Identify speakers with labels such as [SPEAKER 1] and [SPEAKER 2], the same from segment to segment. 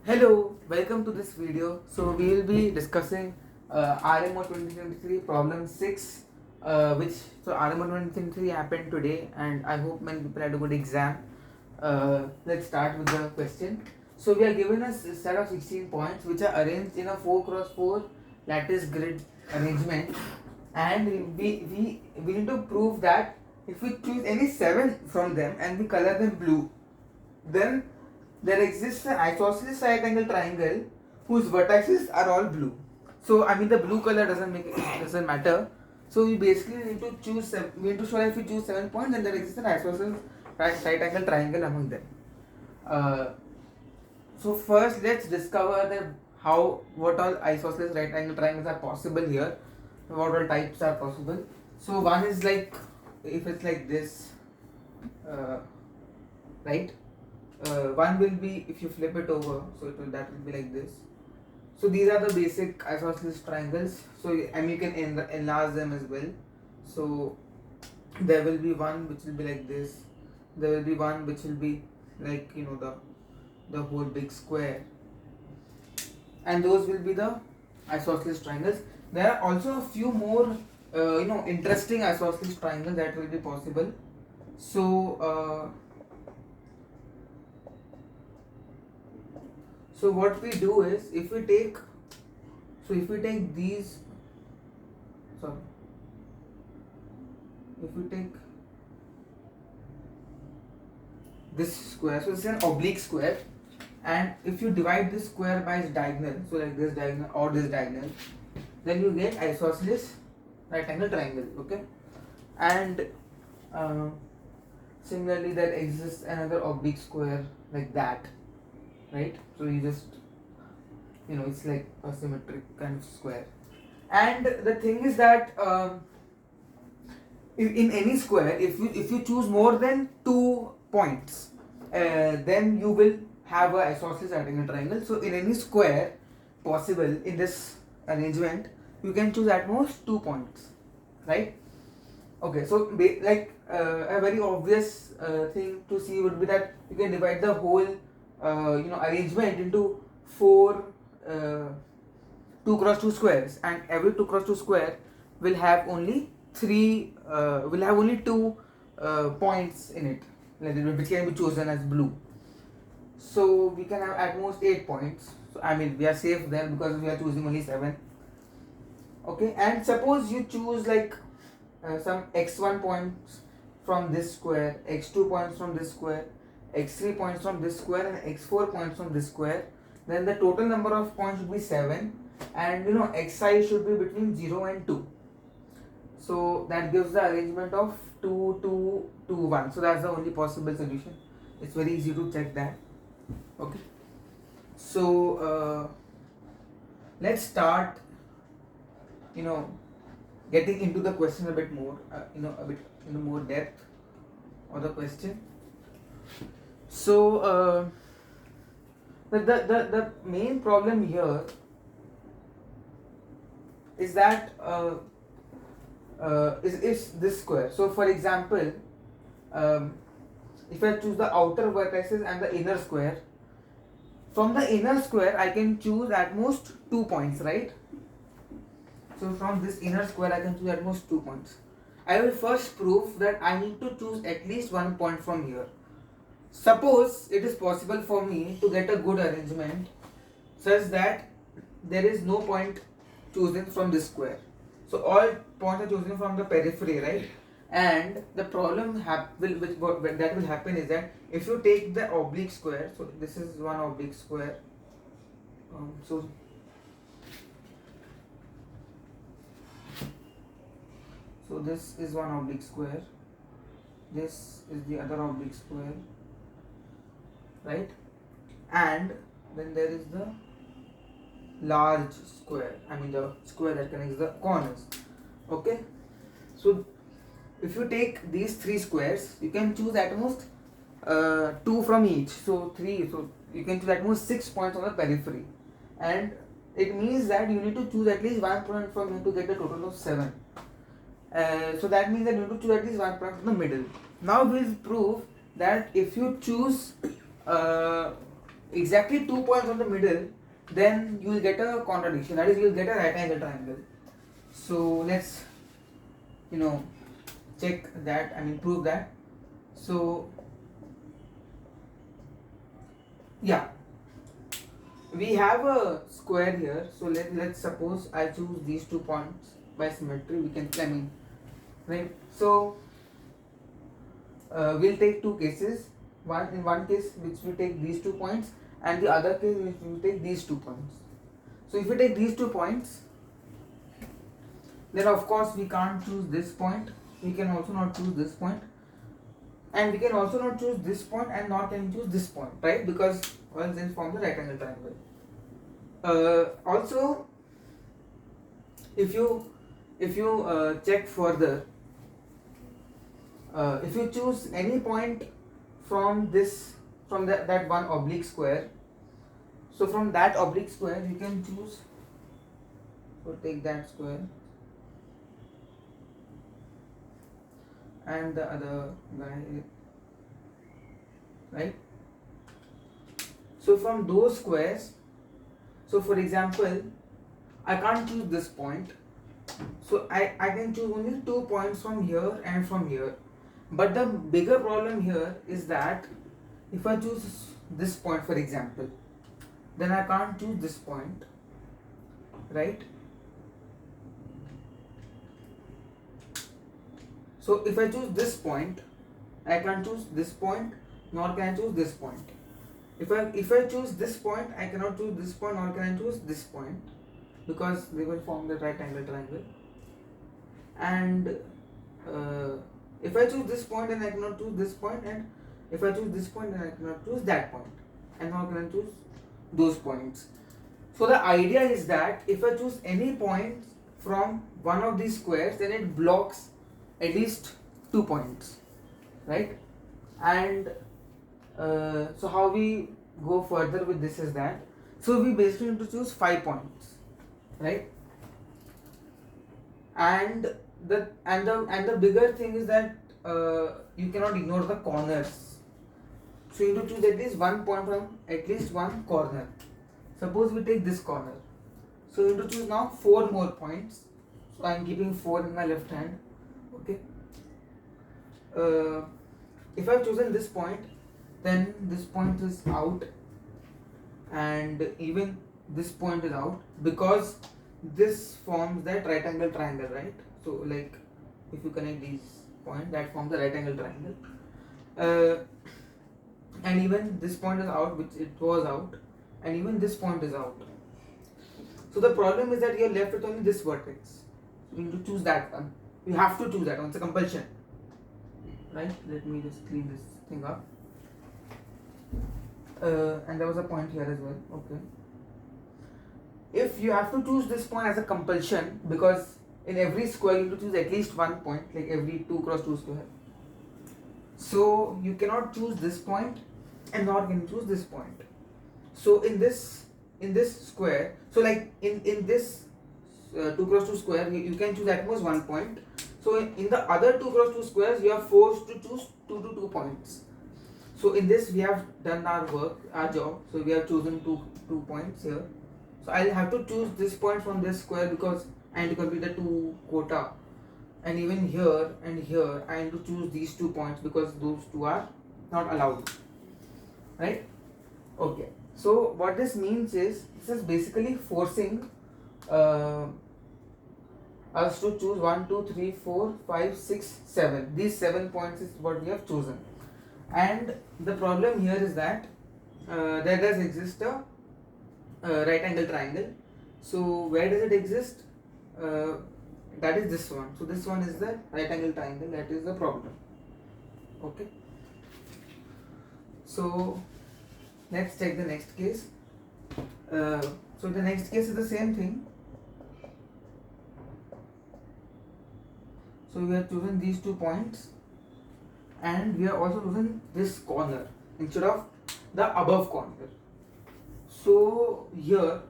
[SPEAKER 1] Hello, welcome to this video. So we will be discussing RMO 2023 problem 6 RMO 2023 happened today and I hope many people had a good exam. Let's start with the question. So we are given a set of 16 points which are arranged in a 4x4 lattice grid arrangement, and we need to prove that if we choose any 7 from them and we color them blue, then there exists an isosceles right angle triangle whose vertices are all blue. So I mean the blue color doesn't matter. So we basically need to choose we need to show that if we choose 7 points, then there exists an isosceles right angle triangle among them. So first let's discover what all isosceles right angle triangles are possible here. What all types are possible. So one is like if it's like this, right? One will be if you flip it over, so that will be like this. So these are the basic isosceles triangles. So and you can enlarge them as well. So there will be one which will be like this. There will be one which will be like the whole big square, and those will be the isosceles triangles. There are also a few more interesting isosceles triangles that will be possible. So what we do is if we take these, sorry, if we take this square, so this is an oblique square, and if you divide this square by its diagonal, so like this diagonal or this diagonal, then you get isosceles right angle triangle. Okay, and similarly there exists another oblique square like that, right? So you just it's like a symmetric kind of square. And the thing is that in any square, if you choose more than 2 points, then you will have a isosceles right angle triangle. So in any square possible in this arrangement, you can choose at most 2 points, right? Okay, so a very obvious thing to see would be that you can divide the whole arrangement into 4 2 cross 2 squares, and every 2 cross 2 square will have only 2 points in it, which can be chosen as blue. So we can have at most 8 points. So I mean we are safe there because we are choosing only 7. Okay, and suppose you choose like some x1 points from this square, x2 points from this square, x3 points from this square, and x4 points from this square, then the total number of points should be 7, and xi should be between 0 and 2. So that gives the arrangement of 2 2 2 1. So that's the only possible solution. It's very easy to check that. Okay, so let's start getting into the question a bit more, a bit more depth of the question. So the main problem here is that is this square. So for example, if I choose the outer vertices and the inner square, from the inner square I can choose at most 2 points, right? So from this inner square I can choose at most 2 points. I will first prove that I need to choose at least 1 point from here. Suppose it is possible for me to get a good arrangement such that there is no point chosen from this square. So all points are chosen from the periphery, right? And the problem that will happen is that if you take the oblique square, so this is one oblique square, so this is one oblique square, this is the other oblique square, right? And then there is the large square, I mean the square that connects the corners. Okay, so if you take these 3 squares, you can choose at most 2 from each, so 3, so you can choose at most 6 points on the periphery, and it means that you need to choose at least 1 point from here to get a total of 7. So that means that you need to choose at least 1 point from the middle. Now we'll prove that if you choose exactly 2 points on the middle, then you will get a contradiction, that is you will get a right angle triangle. So let's check that, prove that. So yeah, we have a square here. So let's suppose I choose these 2 points by symmetry. We can right. So we'll take 2 cases. In one case which we take these 2 points, and the other case which we take these 2 points. So if we take these 2 points, then of course we can't choose this point. We can also not choose this point, and we can also not choose this point, and nor can we choose this point, right? Because well, then form the right angle triangle. Also, if you check further, if you choose any point from that one oblique square, so from that oblique square you can choose. So take that square and the other guy, right? So from those squares, so for example, I can't choose this point, so I can choose only 2 points from here and from here. But the bigger problem here is that if I choose this point, for example, then I can't choose this point, right? So if I choose this point, I can't choose this point, nor can I choose this point. If I choose this point, I cannot choose this point, nor can I choose this point, because they will form the right angle triangle. And if I choose this point, then I cannot choose this point, and if I choose this point, then I cannot choose that point, and nor can I choose those points. So the idea is that if I choose any point from one of these squares, then it blocks at least 2 points, right? And so how we go further with this is that, so we basically need to choose 5 points, right? And the bigger thing is that you cannot ignore the corners. So you need to choose at least 1 point from at least one corner. Suppose we take this corner. So you need to choose now 4 more points. So I am keeping 4 in my left hand. Okay. If I have chosen this point, then this point is out, and even this point is out, because this forms that right angle triangle, right? So like if you connect these points, that forms the right angle triangle. And even this point is out, which it was out, and even this point is out. So the problem is that you are left with only this vertex. You need to choose that one. You have to choose that one. It's a compulsion, right? Let me just clean this thing up. And there was a point here as well. Okay. If you have to choose this point as a compulsion, because in every square you need to choose at least 1 point, like every 2 cross 2 square. So you cannot choose this point, and nor can you choose this point. So in this square, so like in this 2 cross 2 square, you can choose at most 1 point. So in the other 2 cross 2 squares, you are forced to choose 2 to 2 points. So in this we have done our work, our job. So we have chosen 2 points here. So I'll have to choose this point from this square because I need to complete the 2 quota. And even here and here I need to choose these 2 points because those 2 are not allowed, right? Okay. So what this means is, this is basically forcing us to choose 1, 2, 3, 4, 5, 6, 7. These 7 points is what we have chosen. And the problem here is that there does exist a right angle triangle. So where does it exist? That is this one. So this one is the right angle triangle. That is the problem. Okay. So let's check the next case. So the next case is the same thing. So we have chosen these 2 points, and we have also chosen this corner instead of the above corner. So here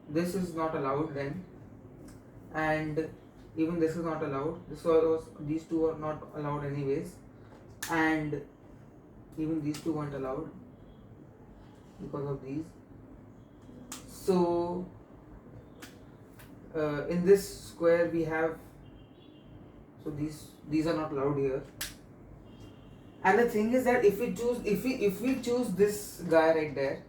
[SPEAKER 1] this is not allowed then, and even this is not allowed. These 2 are not allowed anyways, and even these 2 weren't allowed. because of these. So in this square we have, so these are not allowed here. And the thing is that if we choose this guy right there,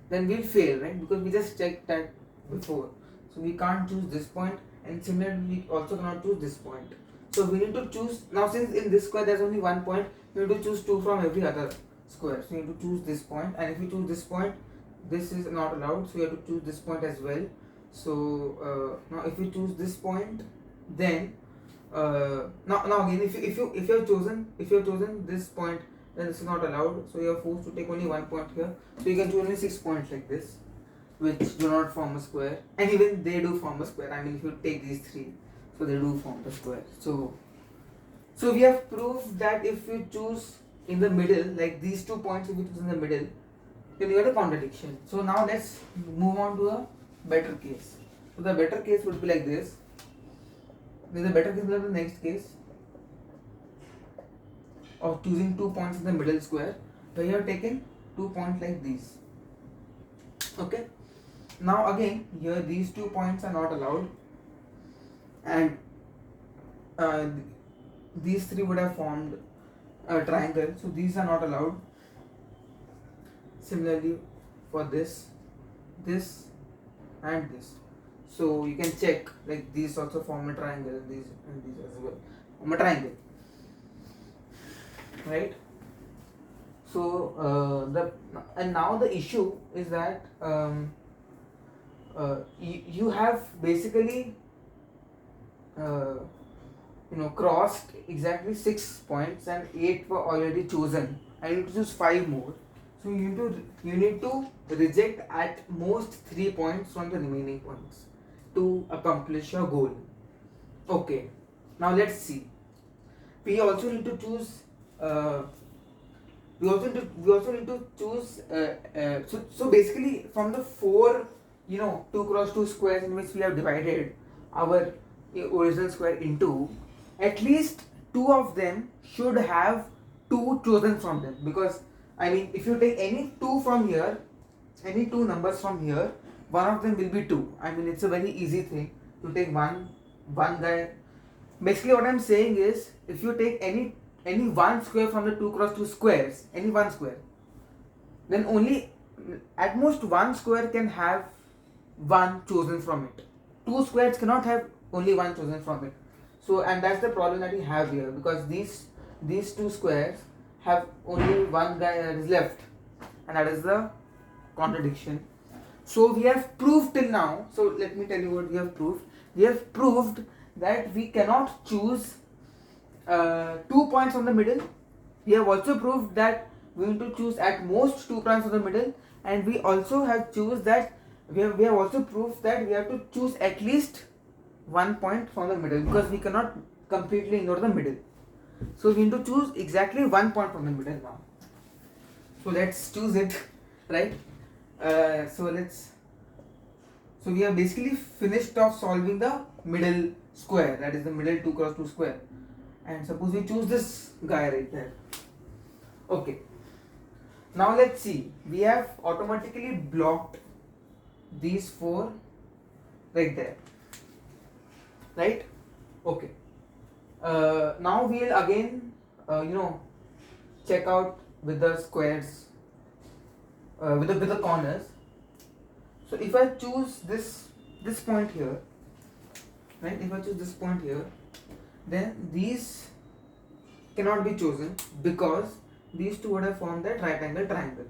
[SPEAKER 1] then we'll fail, right? Because we just checked that before. So we can't choose this point, and similarly we also cannot choose this point. So we need to choose now, since in this square there's only one point, we need to choose two from every other square. So you need to choose this point, and if you choose this point, this is not allowed. So you have to choose this point as well. So now if you choose this point, then now again, if you have chosen this point, then this is not allowed. So you are forced to take only one point here. So you can choose only 6 points like this, which do not form a square, and even they do form a square. I mean, if you take these three, so they do form the square. So we have proved that if you choose in the middle, like these 2 points, if you choose in the middle, then you get a contradiction. So now let's move on to a better case. So the better case would be like this. There is a better case than the next case of choosing 2 points in the middle square, where you have taken 2 points like these. Okay. Now again, here these 2 points are not allowed, and these three would have formed a triangle. So these are not allowed. Similarly for this, and this. So you can check, like these also form a triangle, and these as well form a triangle, right? So now the issue is that you have basically crossed exactly 6 points, and 8 were already chosen. I need to choose 5 more. So you need to reject at most 3 points from the remaining points to accomplish your goal. Okay, now let's see. We also need to choose. We also need to choose. So basically, from the 4 2 cross 2 squares in which we have divided our original square into, at least 2 of them should have 2 chosen from them. Because I mean, if you take any 2 from here, any 2 numbers from here, one of them will be 2. I mean, it's a very easy thing to take one guy. Basically what I'm saying is, if you take any one square from the 2 cross 2 squares, any one square, then only at most one square can have 1 chosen from it. 2 squares cannot have only 1 chosen from it. So, and that's the problem that we have here, because these 2 squares have only one guy that is left, and that is the contradiction. So we have proved till now. So let me tell you what we have proved. We have proved that we cannot choose 2 points from the middle. We have also proved that we need to choose at most 2 points from the middle, and we also have choose that we have also proved that we have to choose at least 1 point from the middle, because we cannot completely ignore the middle. So we need to choose exactly 1 point from the middle now. So let's choose it, right? So we have basically finished off solving the middle square, that is the middle 2 cross 2 square. And suppose we choose this guy right there. Okay. Now let's see. We have automatically blocked these 4 right there. Right? Okay. Now we'll again check out with the squares, with the corners. So if I choose this point here, right? If I choose this point here, then these cannot be chosen, because these two would have formed that right angle triangle.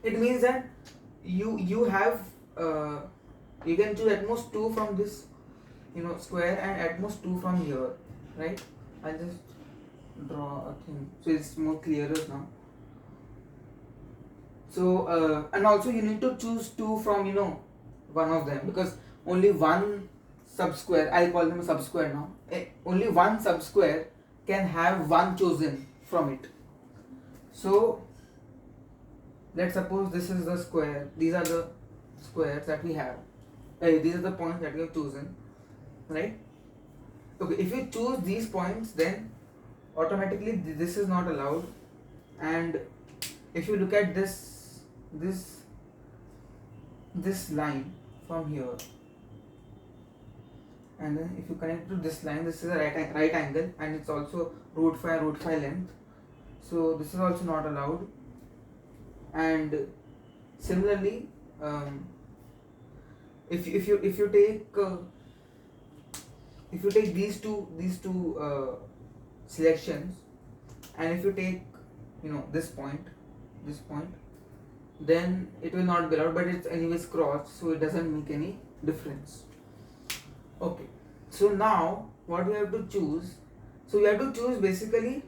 [SPEAKER 1] It means that you have you can choose at most 2 from this square, and at most 2 from here, right? I'll just draw a thing so it's more clearer now. So and also you need to choose 2 from one of them, because only one subsquare, I'll call them a subsquare now, only one subsquare can have 1 chosen from it. So let's suppose this is the square, these are the squares that we have, these are the points that we have chosen, right? Okay, if you choose these points, then automatically this is not allowed, and if you look at this line from here, and then if you connect to this line, this is a right angle, and it's also root 5 length, so this is also not allowed. And similarly, if you take these two selections, and if you take this point, then it will not be allowed, but it's anyways crossed, so it doesn't make any difference. Okay, so now what we have to choose? So we have to choose basically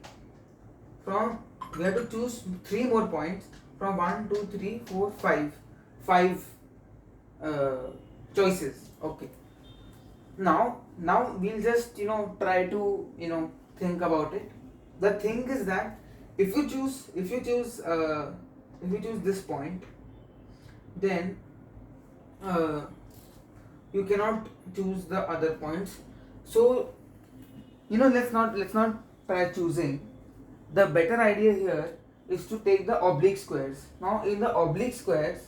[SPEAKER 1] we have to choose 3 more points from 1, 2, 3, 4, 5 choices. Okay, now we'll just try to think about it. The thing is that if you choose this point, then you cannot choose the other points. So let's not try choosing. The better idea here is to take the oblique squares. Now in the oblique squares,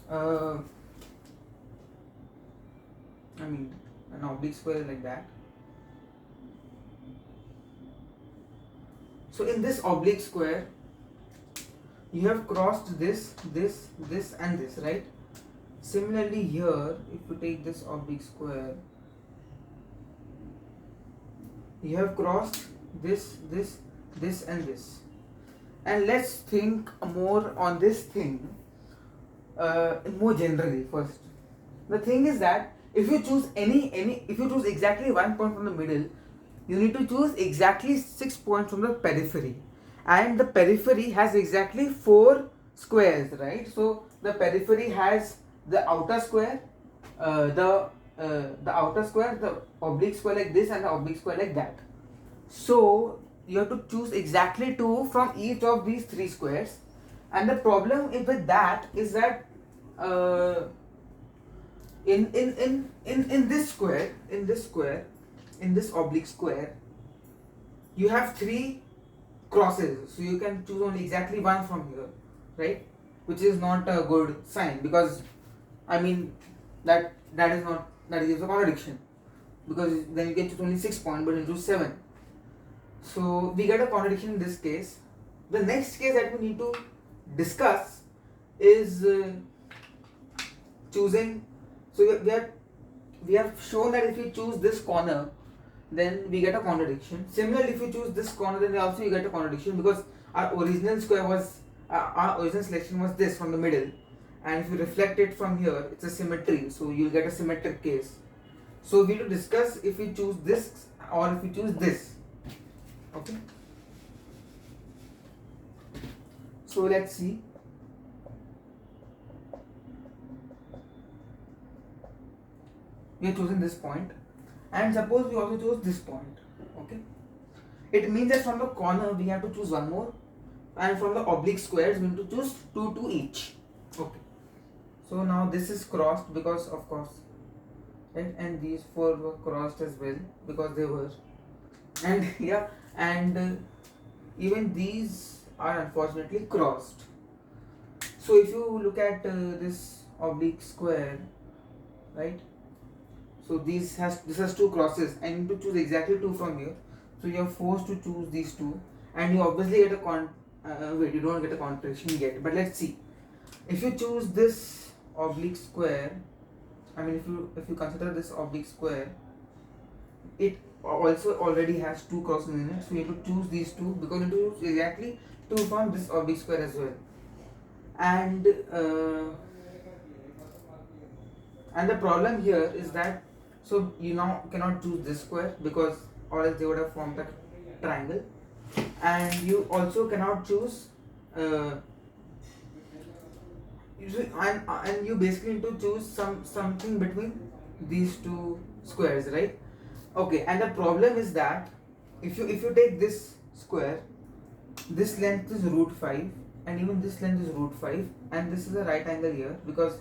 [SPEAKER 1] an oblique square is like that. So in this oblique square, you have crossed this and this, right? Similarly here, if you take this oblique square, you have crossed this and this. And let's think more on this thing more generally first. The thing is that if you choose if you choose exactly 1 point from the middle, you need to choose exactly 6 points from the periphery, and the periphery has exactly 4 squares, right? So the periphery has the outer square, the outer square, the oblique square like this, and the oblique square like that. So you have to choose exactly 2 from each of these 3 squares, and the problem with that is that in this square, in this oblique square, you have 3 crosses, so you can choose only exactly 1 from here, right? Which is not a good sign, because that is a contradiction, because then you can choose only 6 points but you choose 7. So we get a contradiction in this case. The next case that we need to discuss is choosing. So we have shown that if you choose this corner, then we get a contradiction. Similarly, if you choose this corner, then also you get a contradiction, because our original square was our original selection was this from the middle, and if you reflect it from here, it's a symmetry, so you'll get a symmetric case. So we need to discuss if we choose this or if we choose this. Okay, so let's see. We are choosing this point, and suppose we also choose this point. Okay, it means that from the corner we have to choose 1 more, and from the oblique squares we need to choose 2 each. Okay, so now this is crossed because of course, right? And these 4 were crossed as well because they were, and yeah, and even these are unfortunately crossed. So if you look at this oblique square, right? So this has 2 crosses, and you need to choose exactly 2 from here. So you are forced to choose these 2, and you obviously get a wait, you don't get a contradiction yet. But let's see. If you choose this oblique square, if you consider this oblique square, it also already has 2 crosses in it. So you have to choose these 2, because you have to choose exactly 2 from this oblique square as well. And the problem here is that, so you now cannot choose this square, because or else they would have formed a triangle, and you also cannot choose and you basically need to choose something between these 2 squares, right? Okay, and the problem is that if you take this square, this length is √5, and even this length is √5, and this is a right angle here, because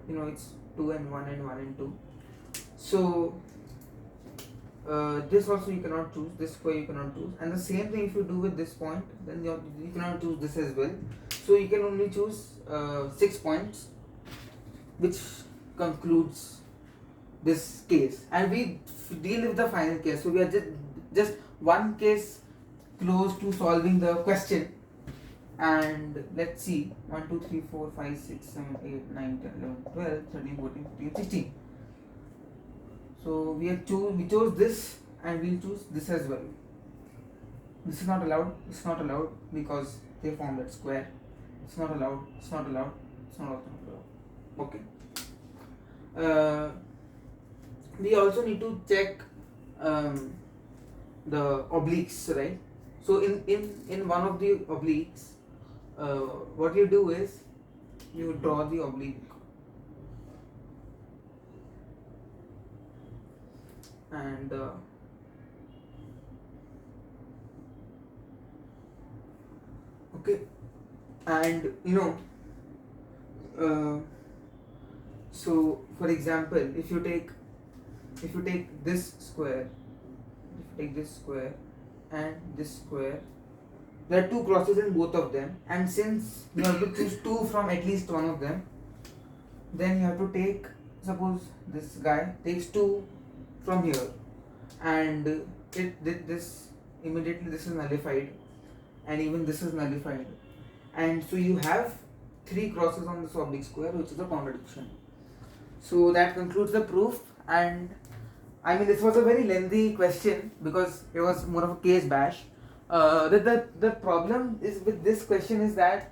[SPEAKER 1] it's 2 and 1 and 1 and 2. So this also you cannot choose, this square you cannot choose, and the same thing if you do with this point, then you cannot choose this as well. So you can only choose 6 points, which concludes this case, and we deal with the final case. So we are just one case close to solving the question. And let's see, 1 2 3 4 5 6 7 8 9 10 11 12 13 14 15 16. So we chose this, and we'll choose this as well. This is not allowed, it's not allowed because they formed that square. It's not allowed, it's not allowed, it's not allowed. Okay. We also need to check the obliques, right? So in one of the obliques, what you do is you draw the oblique, and okay, and so for example, if you take this square, and this square, there are two crosses in both of them, and since you have to choose two from at least one of them, then you have to take, suppose this guy takes two from here, and this immediately this is nullified, and even this is nullified, and so you have three crosses on this oblique square, which is a contradiction. So that concludes the proof. And I mean, this was a very lengthy question because it was more of a case bash. The problem is with this question is that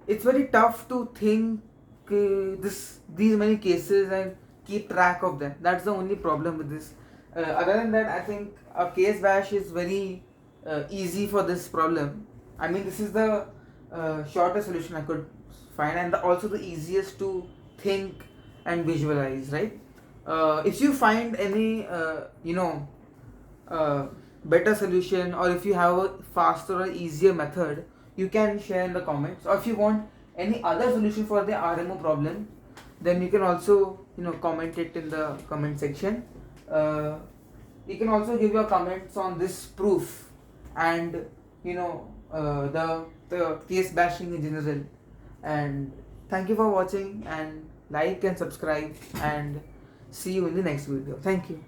[SPEAKER 1] it's very tough to think these many cases and keep track of them. That's the only problem with this. Other than that, I think a case bash is very easy for this problem. I mean, this is the shortest solution I could find, and also the easiest to think and visualize, right? If you find any better solution, or if you have a faster or easier method, you can share in the comments. Or if you want any other solution for the RMO problem, then you can also comment it in the comment section. You can also give your comments on this proof and the case bashing in general. And thank you for watching, and like and subscribe, and see you in the next video. Thank you.